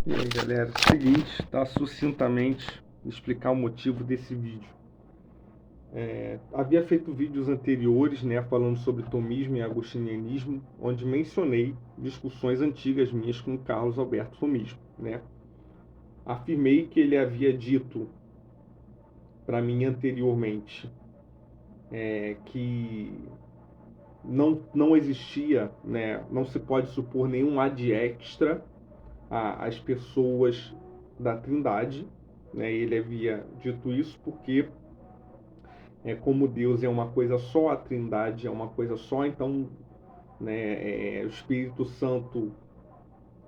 E aí, galera, seguinte, tá? Sucintamente explicar o motivo desse vídeo. Havia feito vídeos anteriores, né, falando sobre tomismo e agostinianismo, onde mencionei discussões antigas minhas com Carlos Alberto Tomismo, né? Afirmei que ele havia dito para mim anteriormente que não existia, né, não se pode supor nenhum ad extra às pessoas da Trindade, né? Ele havia dito isso porque como Deus é uma coisa só, a Trindade é uma coisa só, então, né, o Espírito Santo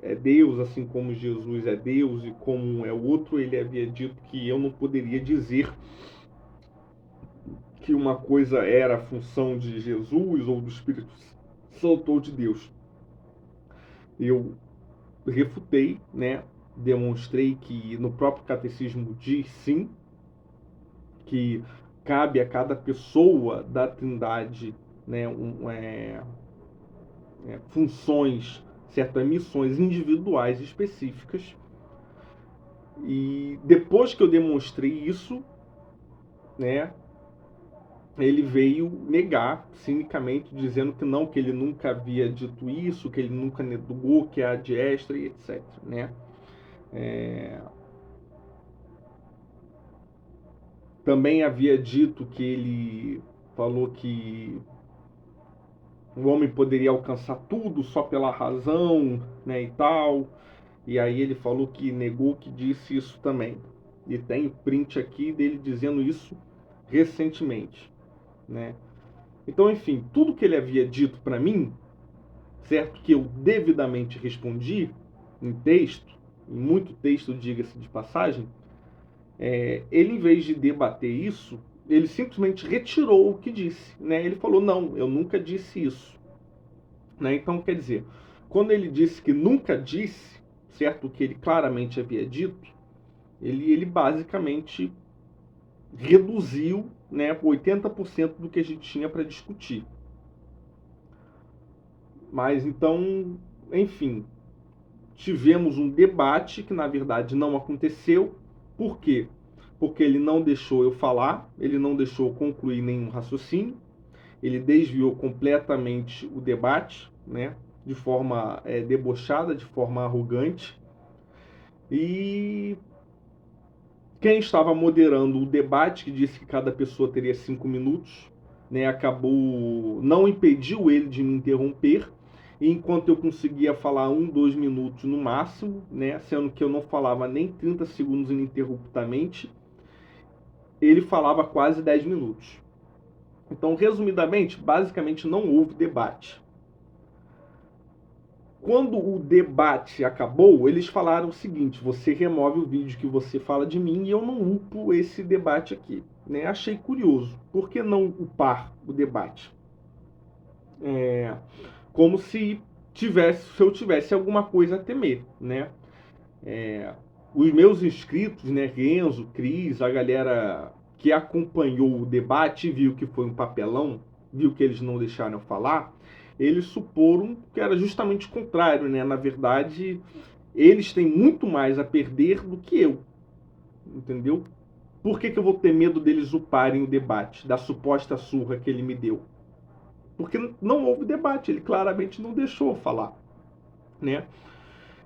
é Deus, assim como Jesus é Deus e como um é o outro. Ele havia dito que eu não poderia dizer que uma coisa era a função de Jesus ou do Espírito Santo ou de Deus. Eu refutei, né, demonstrei que no próprio catecismo diz sim, que cabe a cada pessoa da Trindade, né, funções, certo? Missões individuais específicas. E depois que eu demonstrei isso, né, ele veio negar cinicamente, dizendo que ele nunca havia dito isso, que ele nunca negou que é a diestra e etc, né? Também havia dito que ele falou que o homem poderia alcançar tudo só pela razão, né, e tal. E aí ele falou que negou que disse isso também. E tem print aqui dele dizendo isso recentemente, né? Então, enfim, tudo que ele havia dito para mim, certo, que eu devidamente respondi em texto, em muito texto, diga-se de passagem, ele, em vez de debater isso, ele simplesmente retirou o que disse, né? Ele falou, não, eu nunca disse isso, né? Então, quer dizer, quando ele disse que nunca disse, certo, o que ele claramente havia dito, ele basicamente reduziu, né, 80% do que a gente tinha para discutir. Mas então, enfim, tivemos um debate que na verdade não aconteceu. Por quê? Porque ele não deixou eu falar, ele não deixou eu concluir nenhum raciocínio, ele desviou completamente o debate, né, de forma debochada, de forma arrogante. E quem estava moderando o debate, que disse que cada pessoa teria 5 minutos, né, acabou, não impediu ele de me interromper, e enquanto eu conseguia falar 1, 2 minutos no máximo, né, sendo que eu não falava nem 30 segundos ininterruptamente, ele falava quase 10 minutos. Então, resumidamente, basicamente não houve debate. Quando o debate acabou, eles falaram o seguinte: você remove o vídeo que você fala de mim e eu não upo esse debate aqui. Né? Achei curioso. Por que não upar o debate? Como se eu tivesse alguma coisa a temer, né? Os meus inscritos, né, Renzo, Cris, a galera que acompanhou o debate, viu que foi um papelão, viu que eles não deixaram eu falar, eles suporam que era justamente o contrário, né? Na verdade, eles têm muito mais a perder do que eu, entendeu? Por que eu vou ter medo deles uparem o debate, da suposta surra que ele me deu? Porque não houve debate, ele claramente não deixou eu falar, né?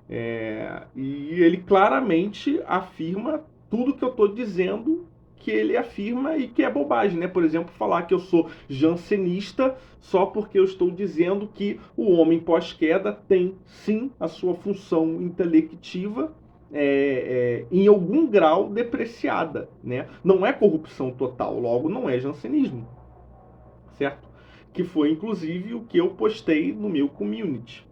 E ele claramente afirma tudo que eu estou dizendo que ele afirma e que é bobagem, né? Por exemplo, falar que eu sou jansenista só porque eu estou dizendo que o homem pós-queda tem sim a sua função intelectiva em algum grau depreciada, né? Não é corrupção total, logo não é jansenismo, certo? Que foi inclusive o que eu postei no meu community.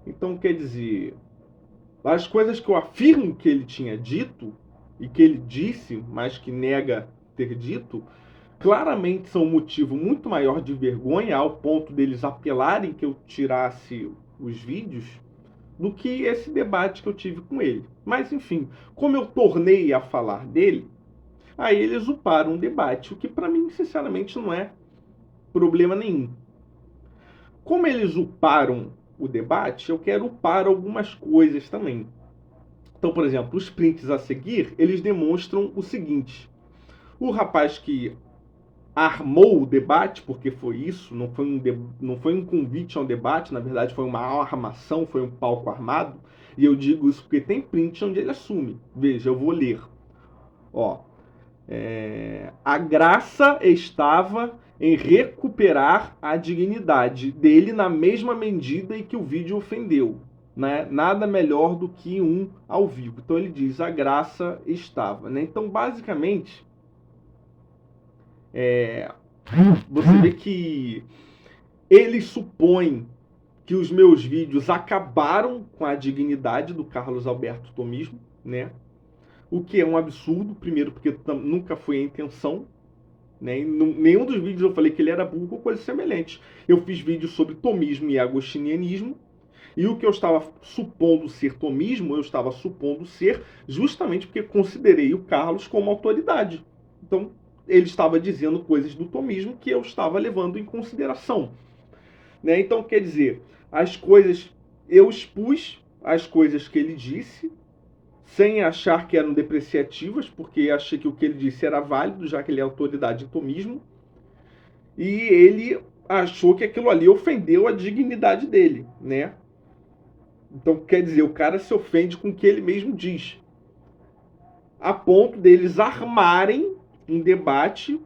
Então, quer dizer, as coisas que eu afirmo que ele tinha dito e que ele disse, mas que nega ter dito, claramente são um motivo muito maior de vergonha, ao ponto deles apelarem que eu tirasse os vídeos, do que esse debate que eu tive com ele. Mas enfim, como eu tornei a falar dele, aí eles uparam o debate, o que para mim sinceramente não é problema nenhum. Como eles uparam o debate, eu quero upar algumas coisas também, Então, por exemplo, os prints a seguir, eles demonstram o seguinte: o rapaz que armou o debate, porque foi isso, não foi um convite a um debate, na verdade foi uma armação, foi um palco armado, e eu digo isso porque tem print onde ele assume. Veja, eu vou ler. Ó, a graça estava em recuperar a dignidade dele na mesma medida em que o vídeo ofendeu. Né? Nada melhor do que um ao vivo. Então ele diz, a graça estava. Né? Então, basicamente, você vê que ele supõe que os meus vídeos acabaram com a dignidade do Carlos Alberto Tomismo, né? O que é um absurdo, primeiro porque nunca foi a intenção, né? Em nenhum dos vídeos eu falei que ele era burro ou coisa semelhante. Eu fiz vídeos sobre tomismo e agostinianismo, e o que eu estava supondo ser tomismo, eu estava supondo ser justamente porque considerei o Carlos como autoridade. Então, ele estava dizendo coisas do tomismo que eu estava levando em consideração. Né? Então, quer dizer, eu expus as coisas que ele disse, sem achar que eram depreciativas, porque achei que o que ele disse era válido, já que ele é autoridade em tomismo, e ele achou que aquilo ali ofendeu a dignidade dele, né? Então, quer dizer, o cara se ofende com o que ele mesmo diz, a ponto deles armarem um debate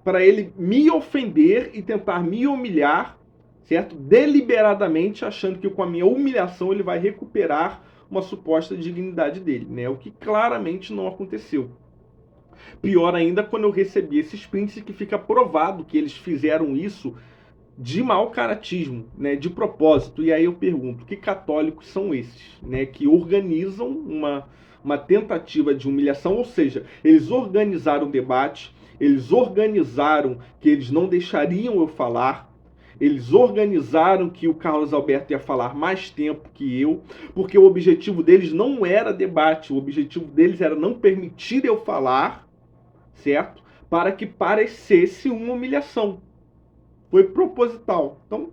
para ele me ofender e tentar me humilhar, certo? Deliberadamente, achando que com a minha humilhação ele vai recuperar uma suposta dignidade dele, né? O que claramente não aconteceu. Pior ainda quando eu recebi esses prints que fica provado que eles fizeram isso de mau caratismo, né, de propósito. E aí eu pergunto, que católicos são esses, né, que organizam uma tentativa de humilhação? Ou seja, eles organizaram o debate, eles organizaram que eles não deixariam eu falar, eles organizaram que o Carlos Alberto ia falar mais tempo que eu, porque o objetivo deles não era debate, o objetivo deles era não permitir eu falar, certo? Para que parecesse uma humilhação. Foi proposital. Então,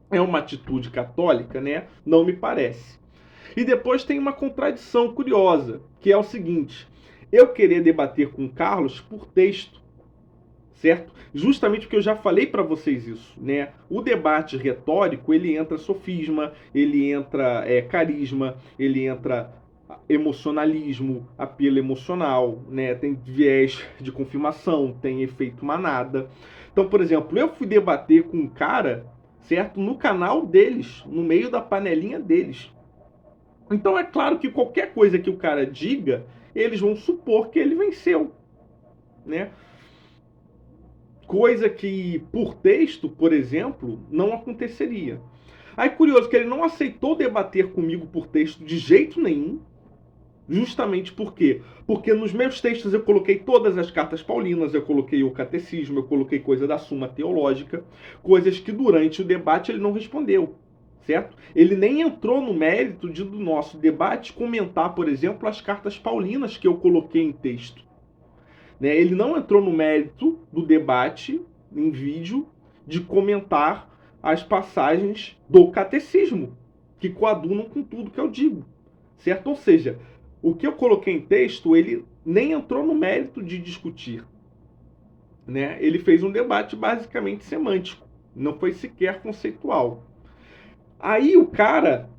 é uma atitude católica, né? Não me parece. E depois tem uma contradição curiosa, que é o seguinte: eu querer debater com o Carlos por texto, certo? Justamente porque eu já falei para vocês isso, né? O debate retórico, ele entra sofisma, ele entra carisma, ele entra emocionalismo, apelo emocional, né? Tem viés de confirmação, tem efeito manada. Então, por exemplo, eu fui debater com um cara, certo? No canal deles, no meio da panelinha deles. Então é claro que qualquer coisa que o cara diga, eles vão supor que ele venceu, né? Coisa que por texto, por exemplo, não aconteceria. Aí curioso que ele não aceitou debater comigo por texto de jeito nenhum. Justamente por quê? Porque nos meus textos eu coloquei todas as cartas paulinas, eu coloquei o catecismo, eu coloquei coisa da Suma Teológica, coisas que durante o debate ele não respondeu, certo? Ele nem entrou no mérito do nosso debate comentar, por exemplo, as cartas paulinas que eu coloquei em texto. Né? Ele não entrou no mérito do debate em vídeo de comentar as passagens do catecismo, que coadunam com tudo que eu digo, certo? Ou seja, o que eu coloquei em texto, ele nem entrou no mérito de discutir. Né? Ele fez um debate basicamente semântico, não foi sequer conceitual. Aí o cara,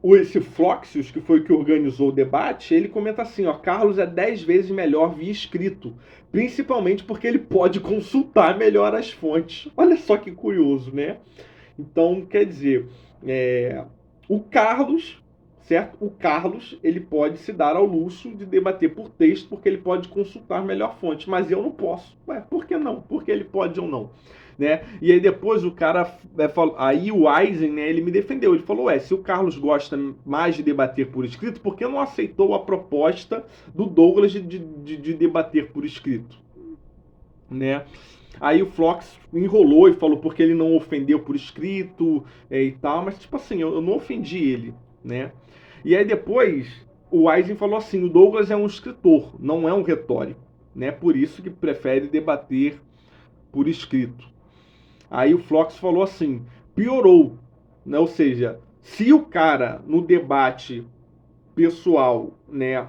esse Floxius, que foi o que organizou o debate, ele comenta assim, ó, Carlos é 10 vezes melhor via escrito, principalmente porque ele pode consultar melhor as fontes. Olha só que curioso, né? Então, quer dizer, o Carlos, certo? O Carlos, ele pode se dar ao luxo de debater por texto, porque ele pode consultar melhor fonte, mas eu não posso. Ué, por que não? Porque ele pode ou não? Né? E aí depois o cara, aí o Eisen, né, ele me defendeu, ele falou, se o Carlos gosta mais de debater por escrito, por que não aceitou a proposta do Douglas de debater por escrito? Né? Aí o Flox enrolou e falou porque ele não ofendeu por escrito e tal, mas tipo assim, eu não ofendi ele, né? E aí depois o Eisen falou assim, o Douglas é um escritor, não é um retórico, né? Por isso que prefere debater por escrito. Aí o Flox falou assim, piorou, né? Ou seja, se o cara no debate pessoal, né,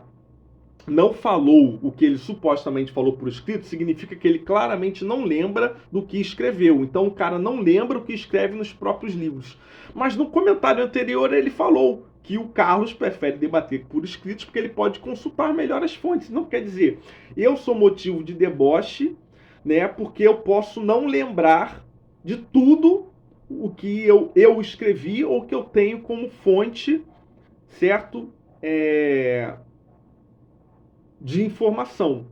não falou o que ele supostamente falou por escrito, significa que ele claramente não lembra do que escreveu. Então o cara não lembra o que escreve nos próprios livros. Mas no comentário anterior ele falou que o Carlos prefere debater por escritos porque ele pode consultar melhor as fontes. Não quer dizer, eu sou motivo de deboche, né, porque eu posso não lembrar de tudo o que eu escrevi ou que eu tenho como fonte, certo? De informação.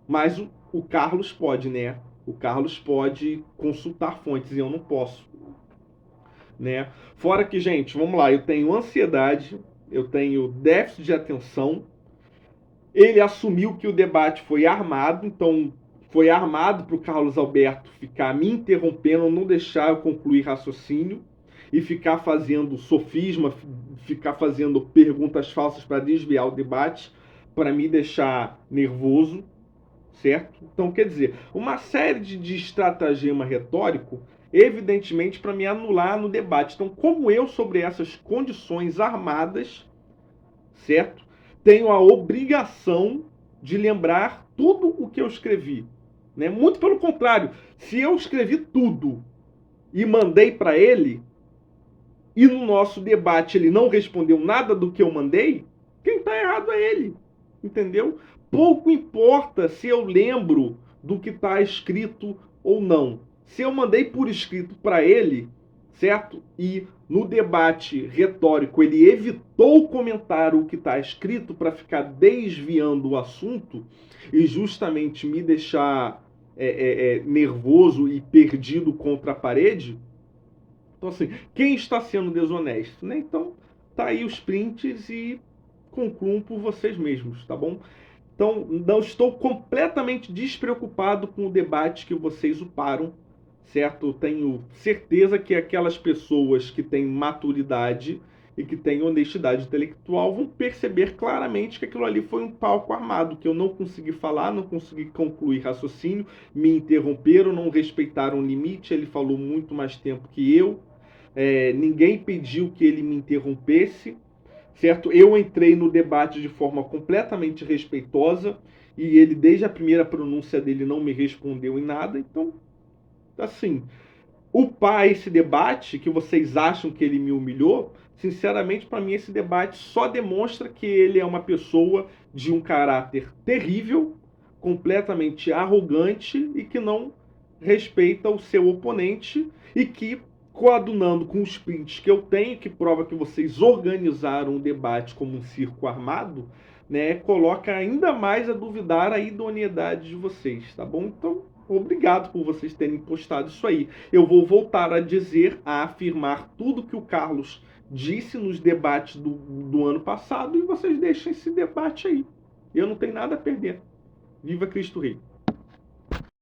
Mas o Carlos pode, né? O Carlos pode consultar fontes e eu não posso, né? Fora que, gente, vamos lá, eu tenho ansiedade, eu tenho déficit de atenção. Ele assumiu que o debate foi armado, então foi armado para o Carlos Alberto ficar me interrompendo, não deixar eu concluir raciocínio e ficar fazendo sofisma, ficar fazendo perguntas falsas para desviar o debate, para me deixar nervoso, certo? Então, quer dizer, uma série de estratagema retórico, evidentemente, para me anular no debate. Então, como eu, sobre essas condições armadas, certo? Tenho a obrigação de lembrar tudo o que eu escrevi, né? Muito pelo contrário, se eu escrevi tudo e mandei para ele, e no nosso debate ele não respondeu nada do que eu mandei, quem está errado é ele, entendeu? Pouco importa se eu lembro do que está escrito ou não. Se eu mandei por escrito para ele, certo? E no debate retórico ele evitou comentar o que está escrito para ficar desviando o assunto e justamente me deixar nervoso e perdido contra a parede. Então, assim, quem está sendo desonesto, né? Então, tá aí os prints e concluam por vocês mesmos, tá bom? Então, não estou completamente despreocupado com o debate que vocês uparam, certo? Eu tenho certeza que aquelas pessoas que têm maturidade e que têm honestidade intelectual vão perceber claramente que aquilo ali foi um palco armado, que eu não consegui falar, não consegui concluir raciocínio, me interromperam, não respeitaram o limite, ele falou muito mais tempo que eu. Ninguém pediu que ele me interrompesse, certo? Eu entrei no debate de forma completamente respeitosa e ele, desde a primeira pronúncia dele, não me respondeu em nada. Então, assim, upar esse debate, que vocês acham que ele me humilhou, sinceramente, para mim, esse debate só demonstra que ele é uma pessoa de um caráter terrível, completamente arrogante e que não respeita o seu oponente e que, coadunando com os prints que eu tenho, que prova que vocês organizaram o debate como um circo armado, né, coloca ainda mais a duvidar a idoneidade de vocês, tá bom? Então, obrigado por vocês terem postado isso aí. Eu vou voltar a dizer, a afirmar tudo que o Carlos disse nos debates do ano passado e vocês deixem esse debate aí. Eu não tenho nada a perder. Viva Cristo Rei!